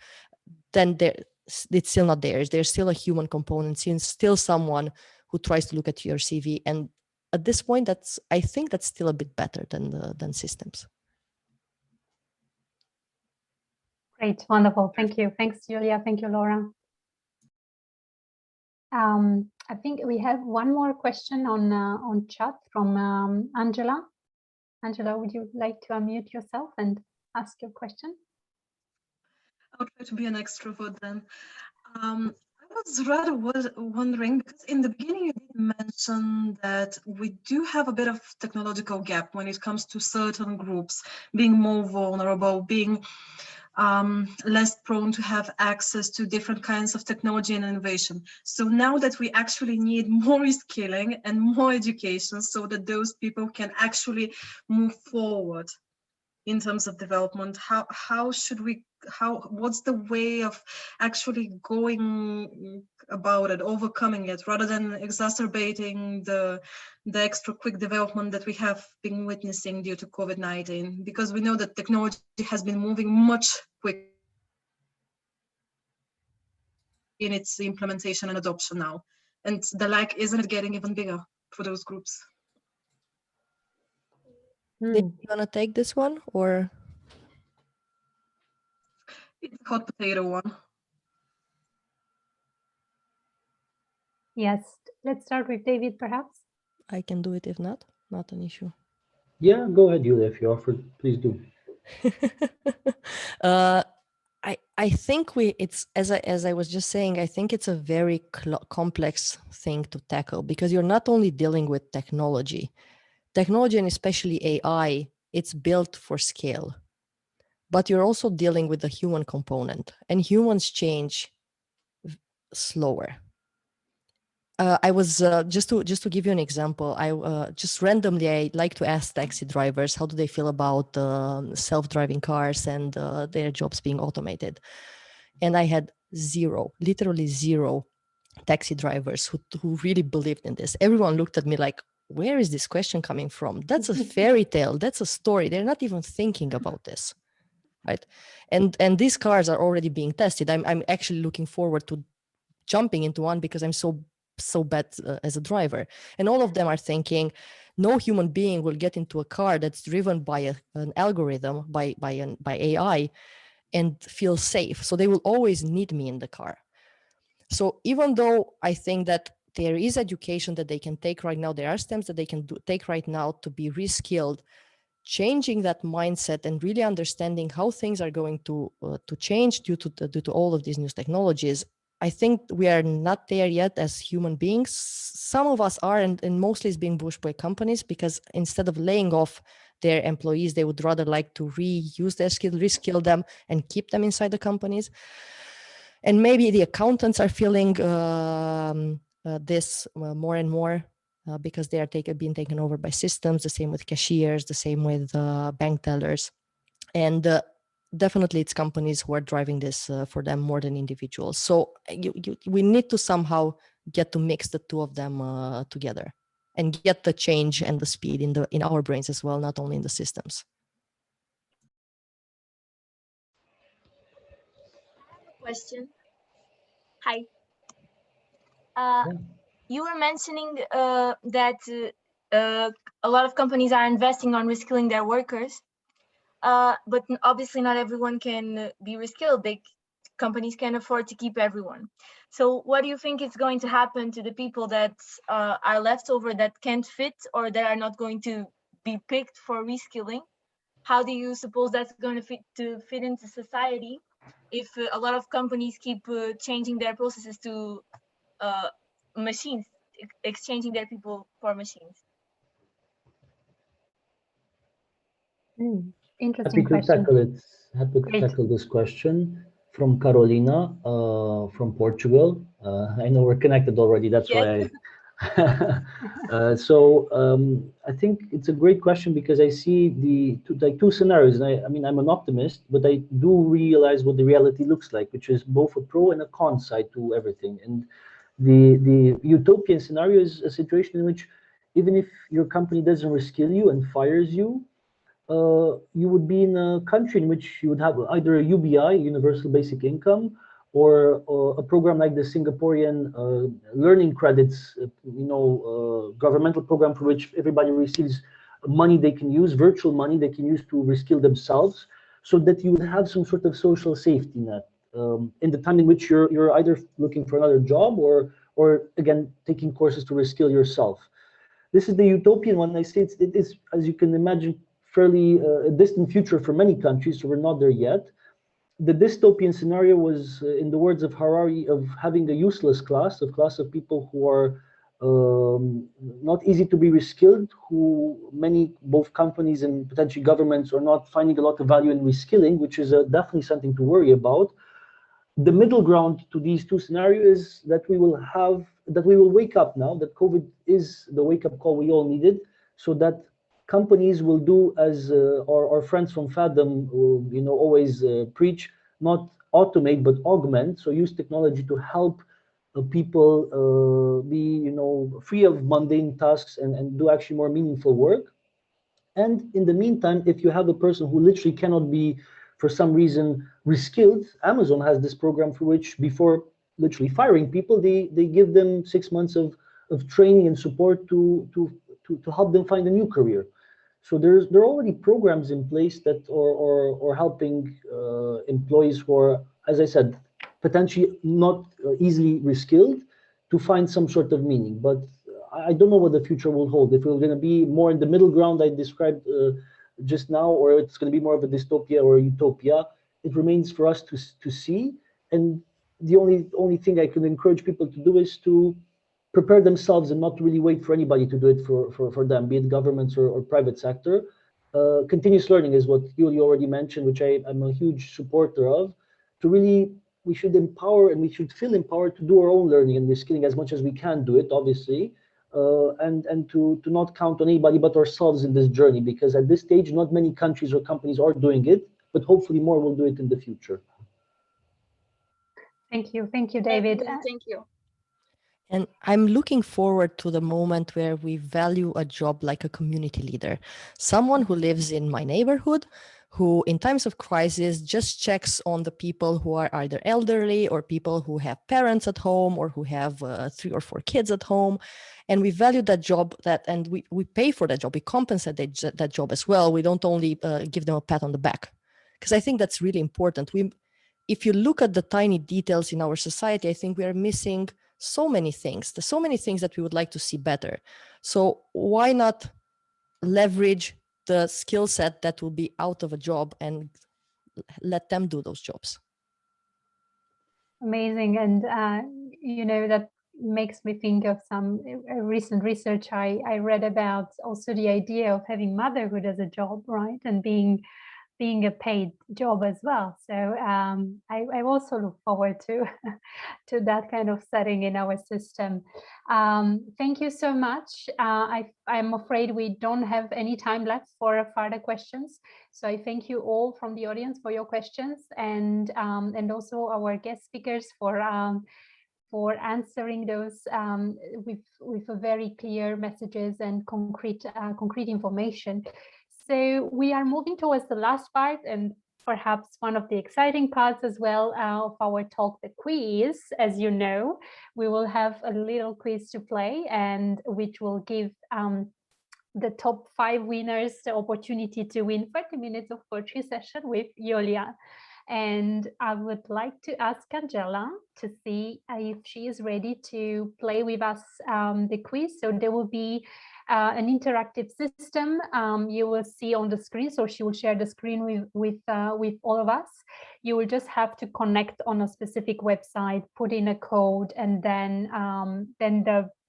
then it's still not there. There's still a human component, still someone who tries to look at your CV. And at this point, I think that's still a bit better than systems. Great, wonderful. Thank you. Thanks, Julia. Thank you, Laura. I think we have one more question on chat from Angela. Angela, would you like to unmute yourself and ask your question? I'll try to be an extrovert then. I was rather wondering, because in the beginning you did mention that we do have a bit of technological gap when it comes to certain groups being more vulnerable, being less prone to have access to different kinds of technology and innovation. So now that we actually need more reskilling and more education so that those people can actually move forward in terms of development, what's the way of actually going about it, overcoming it, rather than exacerbating the extra quick development that we have been witnessing due to COVID-19? Because we know that technology has been moving much quicker in its implementation and adoption now, and the lag, isn't it getting even bigger for those groups? Do you want to take this one, or? It's a hot potato one. Yes, let's start with David, perhaps. I can do it if not an issue. Yeah, go ahead, Julia, if you offered, please do. I think it's as I was just saying, I think it's a very complex thing to tackle, because you're not only dealing with technology and especially AI, it's built for scale, but you're also dealing with the human component, and humans change slower. I was just to give you an example. I just randomly, I like to ask taxi drivers how do they feel about self-driving cars and their jobs being automated, and I had literally zero taxi drivers who really believed in this. Everyone looked at me like, where is this question coming from? That's a fairy tale. That's a story. They're not even thinking about this, right? And these cars are already being tested. I'm actually looking forward to jumping into one because I'm so bad as a driver. And all of them are thinking, no human being will get into a car that's driven by an algorithm, by AI, and feel safe. So they will always need me in the car. So even though I think that there is education that they can take right now, there are steps that they can take right now to be reskilled, changing that mindset and really understanding how things are going to change due to all of these new technologies. I think we are not there yet as human beings. Some of us are, and mostly it's being pushed by companies, because instead of laying off their employees, they would rather like to reuse their skill, reskill them, and keep them inside the companies. And maybe the accountants are feeling this more and more because they are being taken over by systems. The same with cashiers, the same with bank tellers, and definitely it's companies who are driving this for them more than individuals. So we need to somehow get to mix the two of them together and get the change and the speed in our brains as well, not only in the systems. Question. Hi. you were mentioning that a lot of companies are investing on reskilling their workers, but obviously not everyone can be reskilled. Companies can't afford to keep everyone. So what do you think is going to happen to the people that are left over that can't fit or that are not going to be picked for reskilling? How do you suppose that's going to fit into society if a lot of companies keep changing their processes to machines, exchanging their people for machines? Interesting Happy to question. tackle it. Happy to Great. tackle this question from Carolina, from Portugal. I know we're connected already. That's why I think it's a great question because I see two scenarios. And I mean, I'm an optimist, but I do realize what the reality looks like, which is both a pro and a con side to everything. And the utopian scenario is a situation in which even if your company doesn't reskill you and fires you, you would be in a country in which you would have either a UBI, Universal Basic Income, or a program like the Singaporean learning credits, governmental program for which everybody receives money they can use, virtual money they can use to reskill themselves, so that you would have some sort of social safety net in the time in which you're either looking for another job or again taking courses to reskill yourself. This is the utopian one. I say it is, as you can imagine, fairly a distant future for many countries, so we're not there yet. The dystopian scenario was, in the words of Harari, of having a useless class, a class of people who are not easy to be reskilled, who many, both companies and potentially governments, are not finding a lot of value in reskilling, which is definitely something to worry about. The middle ground to these two scenarios is that we will wake up now, that COVID is the wake-up call we all needed, so that companies will do as our friends from Fathom always preach, not automate but augment. So use technology to help people be free of mundane tasks and do actually more meaningful work. And in the meantime, if you have a person who literally cannot be, for some reason, reskilled, Amazon has this program for which, before literally firing people, they give them 6 months of training and support to help them find a new career. So there are already programs in place that are helping employees who are, as I said, potentially not easily reskilled to find some sort of meaning. But I don't know what the future will hold. If we're going to be more in the middle ground I described just now, or it's going to be more of a dystopia or a utopia, it remains for us to see. And the only thing I can encourage people to do is to prepare themselves and not really wait for anybody to do it for them, be it governments or private sector. Continuous learning is what Yuli already mentioned, which I'm a huge supporter of. We should empower and we should feel empowered to do our own learning and reskilling as much as we can do it, obviously, and to not count on anybody but ourselves in this journey, because at this stage, not many countries or companies are doing it, but hopefully more will do it in the future. Thank you, David. Thank you. And I'm looking forward to the moment where we value a job like a community leader, someone who lives in my neighborhood, who in times of crisis just checks on the people who are either elderly or people who have parents at home or who have 3 or 4 kids at home. And we value that job, and we pay for that job. We compensate that job as well. We don't only give them a pat on the back, because I think that's really important. If you look at the tiny details in our society, I think we are missing so many things. There's so many things that we would like to see better. So why not leverage the skill set that will be out of a job and let them do those jobs? Amazing. And, that makes me think of some recent research I read about also the idea of having motherhood as a job, right? And being a paid job as well. So I also look forward to to that kind of setting in our system. Thank you so much. I'm afraid we don't have any time left for further questions. So I thank you all from the audience for your questions, and also our guest speakers for answering those with a very clear messages and concrete information. So we are moving towards the last part, and perhaps one of the exciting parts as well of our talk, the quiz. As you know, we will have a little quiz to play, and which will give the top 5 winners the opportunity to win 30 minutes of poetry session with Yulia. And I would like to ask Angela to see if she is ready to play with us the quiz. So there will be an interactive system you will see on the screen. So she will share the screen with all of us. You will just have to connect on a specific website, put in a code, and then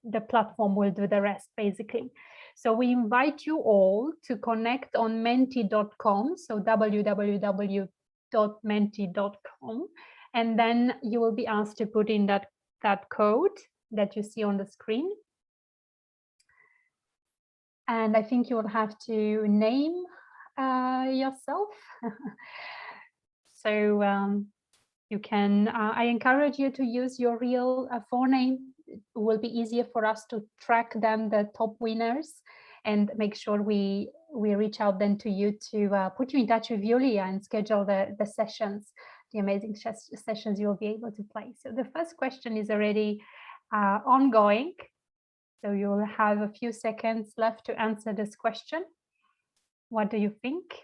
the platform will do the rest, basically. So we invite you all to connect on menti.com, so www.menti.com, and then you will be asked to put in that code that you see on the screen. And I think you will have to name yourself. So you can, I encourage you to use your real forename. It will be easier for us to track then the top winners and make sure we reach out then to you to put you in touch with Yulia and schedule the sessions, the amazing sessions you'll be able to play. So the first question is already ongoing. So you'll have a few seconds left to answer this question. What do you think?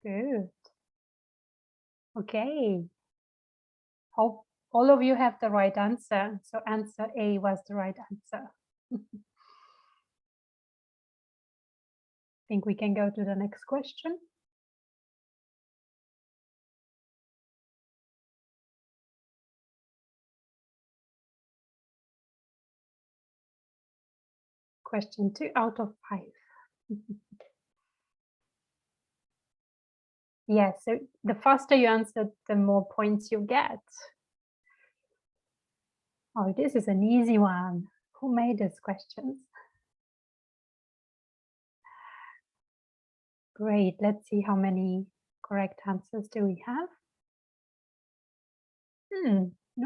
Good. Okay. Hope all of you have the right answer. So answer A was the right answer. I think we can go to the next question. Question 2 out of 5. Yes, so the faster you answer, the more points you get. Oh, this is an easy one. Who made these questions? Great, let's see how many correct answers do we have.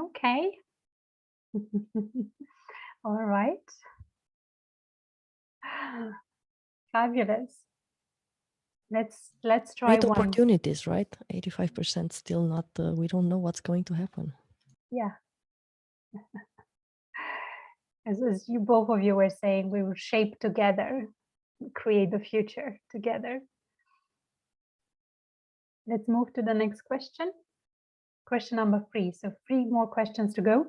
Okay. All right. Fabulous. Let's try Great one. opportunities, right? 85% still not, we don't know what's going to happen. Yeah. As you both of you were saying, we will shape together, create the future together. Let's move to the next question. Question number 3. So 3 more questions to go.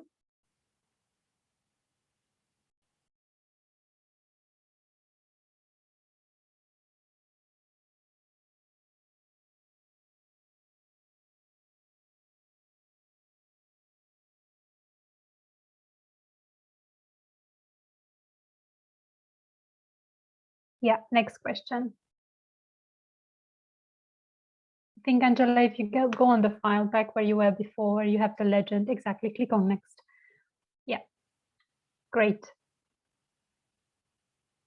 Yeah, next question. I think, Angela, if you go on the file back where you were before, where you have the legend, exactly, click on next. Yeah, great.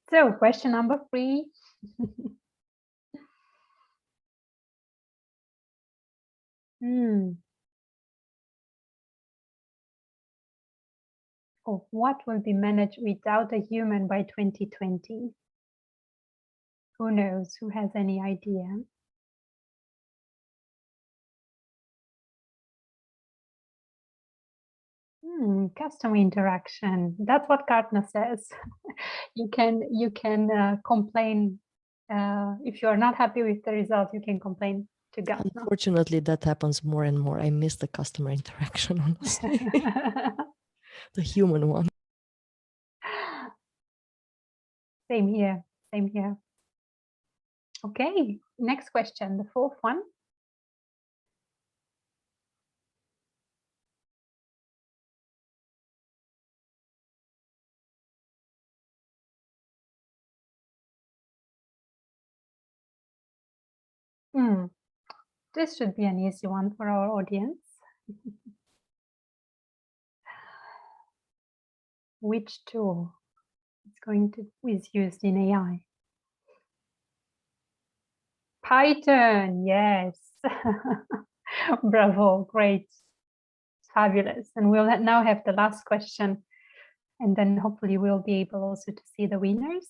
So question number 3. Of what will be managed without a human by 2020? Who knows? Who has any idea? Customer interaction. That's what Gartner says. You can complain if you are not happy with the result. You can complain to Gartner. Unfortunately, that happens more and more. I miss the customer interaction, honestly. The human one. Same here. Same here. Okay, next question, the 4th one. This should be an easy one for our audience. Which tool is used in AI? Python, yes. Bravo, great. Fabulous. And we'll now have the last question, and then hopefully we'll be able also to see the winners.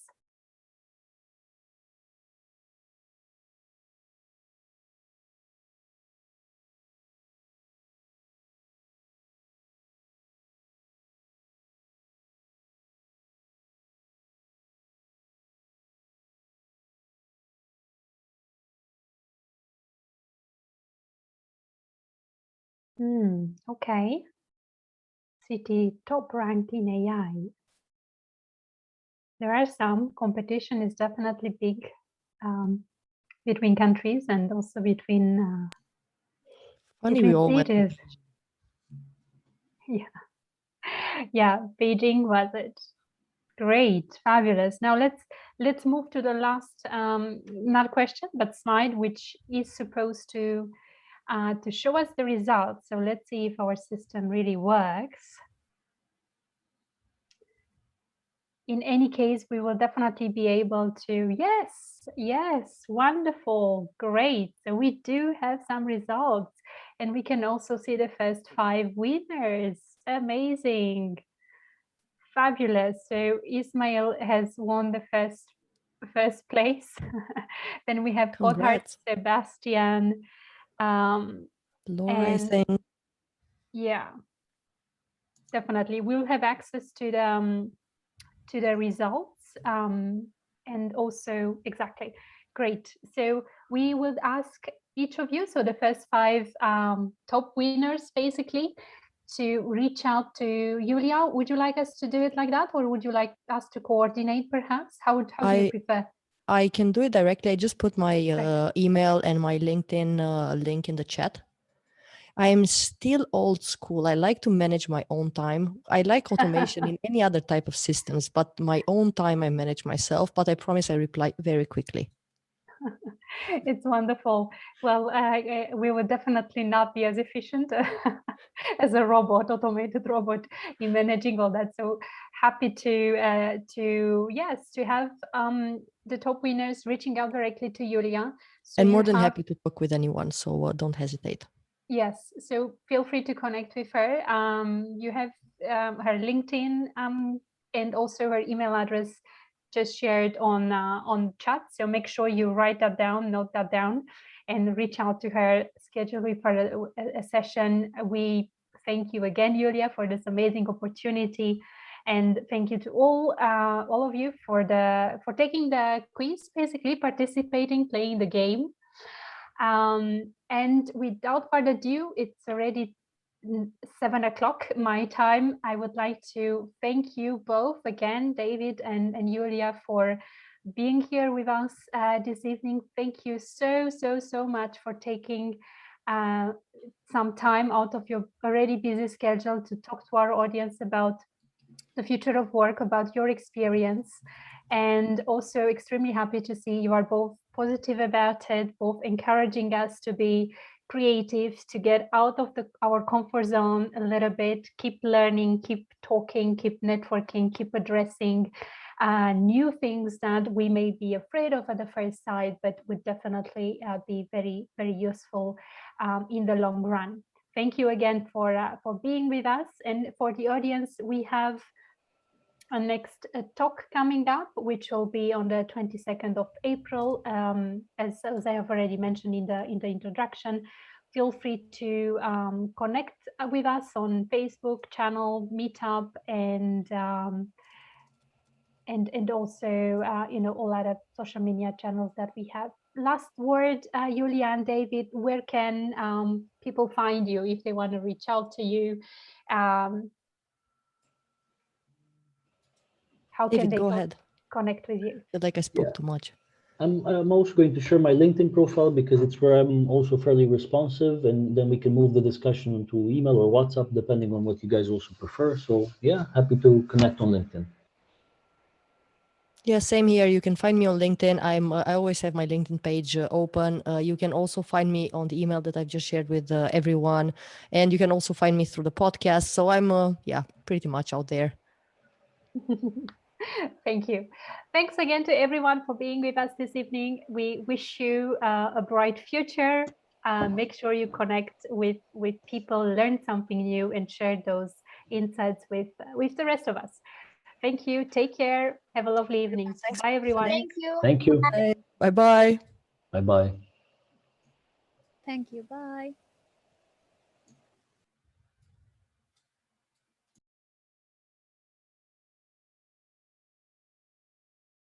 Okay. City top ranked in AI. There are some. Competition is definitely big between countries and also between Funny, we all went. cities. Yeah, yeah. Beijing was it. Great, fabulous. Now let's move to the last not question but slide, which is supposed to show us the results. So let's see if our system really works. In any case, we will definitely be able to, yes, wonderful, great. So we do have some results and we can also see the first 5 winners. Amazing, fabulous. So Ismail has won the first place. Then we have Gotthard, Congrats. Sebastian, Laura, I and think. yeah, definitely we'll have access to the results and also exactly great. So we will ask each of you, so the first 5 top winners basically, to reach out to Julia. Would you like us to do it like that, or would you like us to coordinate perhaps? How do you prefer? I can do it directly. I just put my email and my LinkedIn link in the chat. I am still old school. I like to manage my own time. I like automation in any other type of systems, but my own time I manage myself, but I promise I reply very quickly. It's wonderful. Well, we would definitely not be as efficient as a robot, automated robot, in managing all that. So happy to have the top winners reaching out directly to Julia. So and more than happy to talk with anyone, so don't hesitate. Yes, so feel free to connect with her. You have her LinkedIn and also her email address just shared on chat. So make sure you write that down, note that down, and reach out to her. Schedule with her a session. We thank you again, Julia, for this amazing opportunity, and thank you to all of you for taking the quiz, basically participating, playing the game. And without further ado, it's already 7 o'clock my time. I would like to thank you both again, David and Julia, for being here with us this evening. Thank you so much for taking some time out of your already busy schedule to talk to our audience about the future of work, about your experience. And also extremely happy to see you are both positive about it, both encouraging us to be creative, to get out of our comfort zone a little bit, keep learning, keep talking, keep networking, keep addressing new things that we may be afraid of at the first sight, but would definitely be very, very useful in the long run. Thank you again for being with us. And for the audience, we have a next talk coming up, which will be on the 22nd of April. As I have already mentioned in the introduction, feel free to connect with us on Facebook channel, Meetup, and also all other social media channels that we have. Last word, Julia and David, where can people find you if they want to reach out to you? How David, can they go ahead. Connect with you? I feel like I spoke too much. I'm also going to share my LinkedIn profile because it's where I'm also fairly responsive, and then we can move the discussion into email or WhatsApp, depending on what you guys also prefer. So yeah, happy to connect on LinkedIn. Yeah, same here. You can find me on LinkedIn. I always have my LinkedIn page open. You can also find me on the email that I've just shared with everyone, and you can also find me through the podcast. So I'm pretty much out there. Thank you. Thanks again to everyone for being with us this evening. We wish you a bright future. Make sure you connect with people, learn something new, and share those insights with the rest of us. Thank you. Take care. Have a lovely evening. Thanks. Bye, everyone. Thank you. Thank you. Bye-bye. Bye-bye. Thank you. Bye.